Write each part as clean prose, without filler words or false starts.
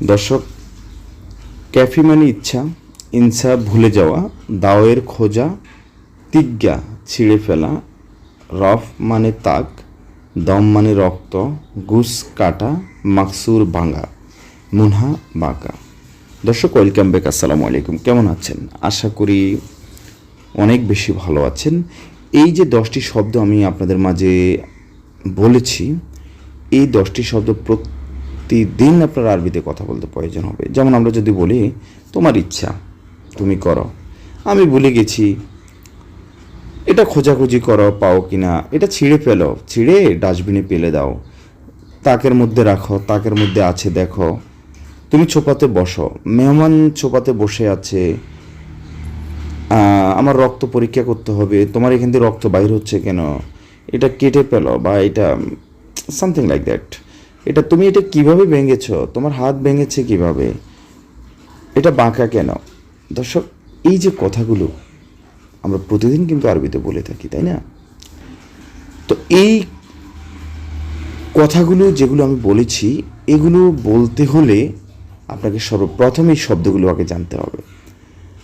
দর্শক, ক্যাফি মানে ইচ্ছা, ইনসা ভুলে যাওয়া, দাওয়ের খোঁজা, তিজ্ঞা ছিঁড়ে ফেলা, রফ মানে তাক, দম মানে রক্ত, গুস কাটা, মাকসুর ভাঙা, মুনহা বাঁকা। দর্শক, ওয়েলকাম ব্যাক। আসসালামু আলাইকুম। কেমন আছেন? আশা করি অনেক বেশি ভালো আছেন। এই যে 10টি শব্দ আমি আপনাদের মাঝে বলেছি, এই 10টি শব্দ প্রতিদিন আপনার আরবিতে কথা বলতে প্রয়োজন হবে। যেমন আমরা যদি বলি তোমার ইচ্ছা, তুমি করো। আমি ভুলে গেছি, এটা খোঁজাখুঁজি করো পাও কিনা, এটা ছিঁড়ে ফেলো, ছিঁড়ে ডাস্টবিনে ফেলে দাও, তাকের মধ্যে রাখো, তাকের মধ্যে আছে দেখো, তুমি ছোপাতে বসো, মেহমান ছোপাতে বসে আছে, আমার রক্ত পরীক্ষা করতে হবে, তোমার এখান থেকে রক্ত বাইর হচ্ছে কেন, এটা কেটে ফেলো, বা এটা সামথিং লাইক দ্যাট। এটা তুমি এটা কিভাবে ভেঙেছো, তোমার হাত ভেঙেছে কিভাবে, এটা বাঁকা কেন। দর্শক, এই যে কথাগুলো আমরা প্রতিদিন কিন্তু আরবিতে বলে থাকি, তাই না? তো এই কথাগুলো যেগুলো আমি বলেছি, এগুলো বলতে হলে আপনাকে সর্বপ্রথম এই শব্দগুলো আগে জানতে হবে।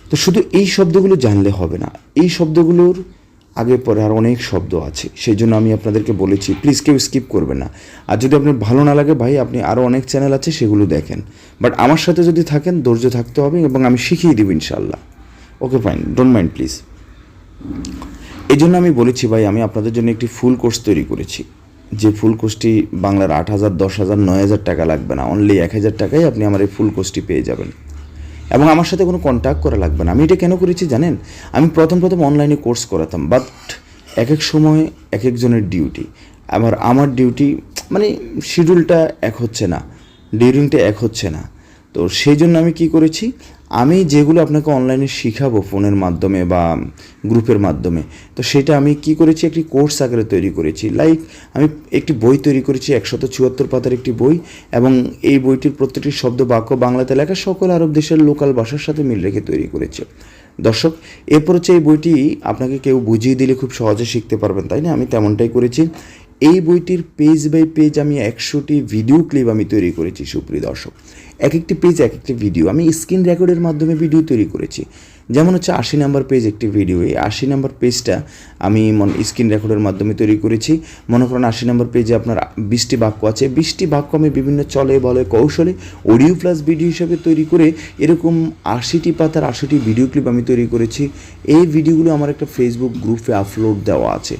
তো শুধু এই শব্দগুলো জানলে হবে না, এই শব্দগুলোর আগে পরে আর অনেক শব্দ আছে। সেই জন্য আমি আপনাদেরকে বলেছি, প্লিজ কেউ স্কিপ করবে না। আর যদি আপনার ভালো না লাগে ভাই, আপনি আরও অনেক চ্যানেল আছে, সেগুলো দেখেন। বাট আমার সাথে যদি থাকেন, ধৈর্য থাকতে হবে, এবং আমি শিখিয়ে দেবো ইনশাল্লাহ। ওকে, ফাইন, ডোন্ট মাইন্ড প্লিজ। এই জন্য আমি বলেছি ভাই, আমি আপনাদের জন্য একটি ফুল কোর্স তৈরি করেছি, যে ফুল কোর্সটি বাংলার 8,000, 10,000, 9,000 টাকা লাগবে না, অনলি 1,000 টাকায় আপনি আমার এই ফুল কোর্সটি পেয়ে যাবেন, এবং আমার সাথে কোনো কন্ট্যাক্ট করা লাগবে না। আমি এটা কেন করেছি জানেন? আমি প্রথম অনলাইনে কোর্স করাতাম, বাট এক এক সময় এক একজনের ডিউটি, আমার ডিউটি মানে শিডিউলটা এক হচ্ছে না, ডিউরিংটা এক হচ্ছে না। তো সেই জন্য আমি কি করেছি, আমি যেগুলো আপনাকে অনলাইনে শিখাবো ফোনের মাধ্যমে বা গ্রুপের মাধ্যমে, তো সেটা আমি কি করেছি, একটি কোর্স আকারে তৈরি করেছি। লাইক আমি একটি বই তৈরি করেছি, 174 পাতার একটি বই, এবং এই বইটির প্রত্যেকটি শব্দ বাক্য বাংলাতে লেখা, সকল আরব দেশের লোকাল ভাষার সাথে মিল রেখে তৈরি করেছে। দর্শক, এরপর হচ্ছে এই বইটি আপনাকে কেউ বুঝিয়ে দিলে খুব সহজে শিখতে পারবেন, তাই না? আমি তেমনটাই করেছি। এই বইটির পেজ বাই পেজ আমি 100টি ভিডিও ক্লিপ আমি তৈরি করেছি। সুপ্রিয় দর্শক, এক একটি পেজ এক একটি ভিডিও, আমি স্ক্রিন রেকর্ডের মাধ্যমে ভিডিও তৈরি করেছি। যেমন হচ্ছে 80 নম্বর পেজ একটি ভিডিও, এই 80 নম্বর পেজটা আমি স্ক্রিন রেকর্ডের মাধ্যমে তৈরি করেছি। মনে করেন 80 নম্বর পেজে আপনার 20টি বাক্য আছে, 20টি বাক্য আমি বিভিন্ন চলে বলে কৌশলে অডিও প্লাস ভিডিও হিসাবে তৈরি করে এরকম 80টি পাতার 80টি ভিডিও ক্লিপ আমি তৈরি করেছি। এই ভিডিওগুলো আমার একটা ফেসবুক গ্রুপে আপলোড দেওয়া আছে।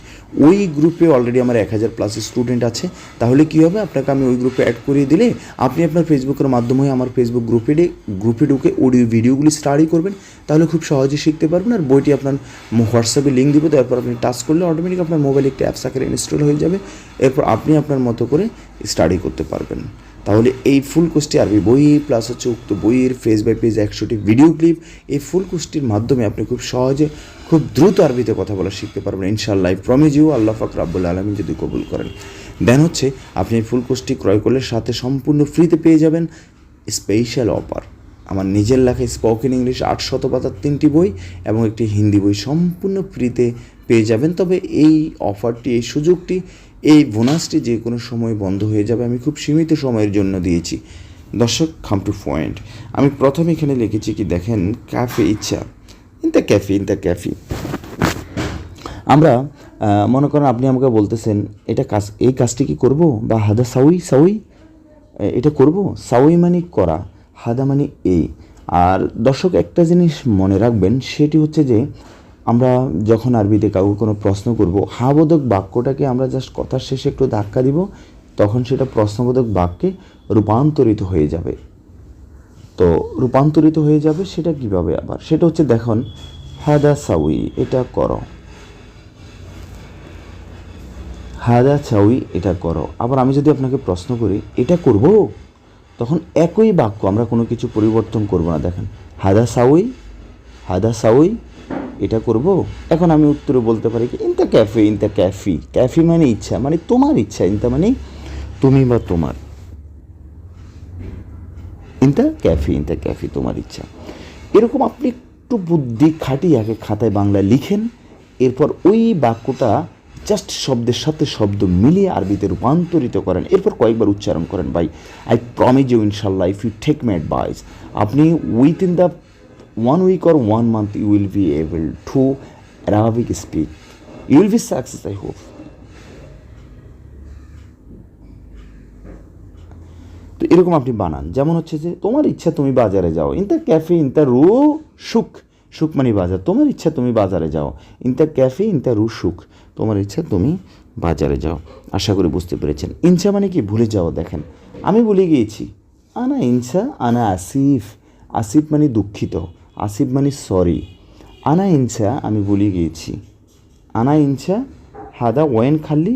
ওই গ্রুপে অলরেডি আমার 1,000+ স্টুডেন্ট আছে। তাহলে কী হবে, আপনাকে আমি ওই গ্রুপে অ্যাড করিয়ে দিলে আপনি আপনার ফেসবুকের মাধ্যমে আমার ফেসবুক গ্রুপে ঢুকে অডিও ভিডিওগুলি স্টাডি করবেন, তাহলে খুব সহজে শিখতে পারবেন। আর বইটি আপনার হোয়াটসঅ্যাপে লিঙ্ক দিব, তারপর আপনি টাচ করলে অটোমেটিক আপনার মোবাইলে একটি অ্যাপস আকারে ইনস্টল হয়ে যাবে। এরপর আপনি আপনার মতো করে স্টাডি করতে পারবেন। তাহলে এই ফুল কোর্সটি আরবি বই প্লাস হচ্ছে উক্ত বইয়ের পেজ বাই পেজ 100টি ভিডিও ক্লিপ, এই ফুল কোর্সটির মাধ্যমে আপনি খুব সহজে খুব দ্রুত আরবিতে কথা বলা শিখতে পারবেন ইনশাআল্লাহ। প্রমিজ ইউ, আল্লাহ পাক রাব্বুল আলামিন যদি কবুল করেন। দেন হচ্ছে আপনি এই ফুল কোর্সটি ক্রয় করলে সাথে সম্পূর্ণ ফ্রিতে পেয়ে যাবেন স্পেশাল অফার, আমার নিজের লেখা স্পোকেন ইংলিশ 800 পাতার 3টি বই এবং একটি হিন্দি বই সম্পূর্ণ ফ্রিতে পেয়ে যাবেন। তবে এই অফারটি, এই সুযোগটি, এই বোনাসটি যে কোনো সময় বন্ধ হয়ে যাবে। আমি খুব সীমিত সময়ের জন্য দিয়েছি। দর্শক, কাম টু পয়েন্ট। আমি প্রথমে এখানে লিখেছি কি দেখেন, ক্যাফে ইচ্ছা, ইন দ্য ক্যাফি। আমরা মনে করেন আপনি আমাকে বলতেছেন এই কাজটি কি করব, বা হাদা সাউই এটা করব। সাউই মানে করা, হাদা মানে এই। আর দর্শক, একটা জিনিস মনে রাখবেন, সেটি হচ্ছে যে আমরা যখন আরবিতে কাউকে কোনো প্রশ্ন করব, হাবোধক বাক্যটাকে আমরা জাস্ট কথার শেষে একটু ধাক্কা দিব, তখন সেটা প্রশ্নবোধক বাক্যে রূপান্তরিত হয়ে যাবে। তো রূপান্তরিত হয়ে যাবে সেটা কিভাবে, আবার সেটা হচ্ছে দেখুন, হাদা সাউই, এটা করো, হাদা সাউই, এটা করো। আবার আমি যদি আপনাকে প্রশ্ন করি এটা করব, তখন একই বাক্য, আমরা কোনো কিছু পরিবর্তন করব না। দেখেন, হাদা সাউই, এটা করব। এখন আমি উত্তরে বলতে পারি কি, ইন দ্য ক্যাফি। ক্যাফি মানে ইচ্ছা, মানে তোমার ইচ্ছা, ইনতা মানে তুমি বা তোমার, ইন দ্য ক্যাফি তোমার ইচ্ছা। এরকম আপনি একটু বুদ্ধি খাটিয়ে আগে খাতায় বাংলায় লিখেন, এরপর ওই বাক্যটা জাস্ট শব্দের সাথে শব্দ মিলিয়ে আরবিতে রূপান্তরিত করেন, এরপর কয়েকবার উচ্চারণ করেন। ভাই আই প্রমিস ইউ ইনশাল্লাহ, if you take my advice, আপনি within the 1 week or 1 month you will be able to Arabic speak. You will be success, I hope. তো এরকম আপনি বানান, যেমন হচ্ছে যে তোমার ইচ্ছা তুমি বাজারে যাও, ইনতা ক্যাফে ইনতা রু সুখ, সুখ মানে বাজার, তোমার ইচ্ছা তুমি বাজারে যাও, ইনতা ক্যাফে ইনতা রু সুখ, তোমার ইচ্ছা তুমি বাজারে যাও। আশা করি বুঝতে পেরেছেন। ইনসা মানে কি ভুলে যাও, দেখেন আমি ভুলে গিয়েছি, আনা ইনসা আনা আসিফ, আসিফ মানে দুঃখিত, আসিফ মানে সরি, আনা ইনসা আমি ভুলে গিয়েছি, আনা ইনসা হাদা ওয়েন খালি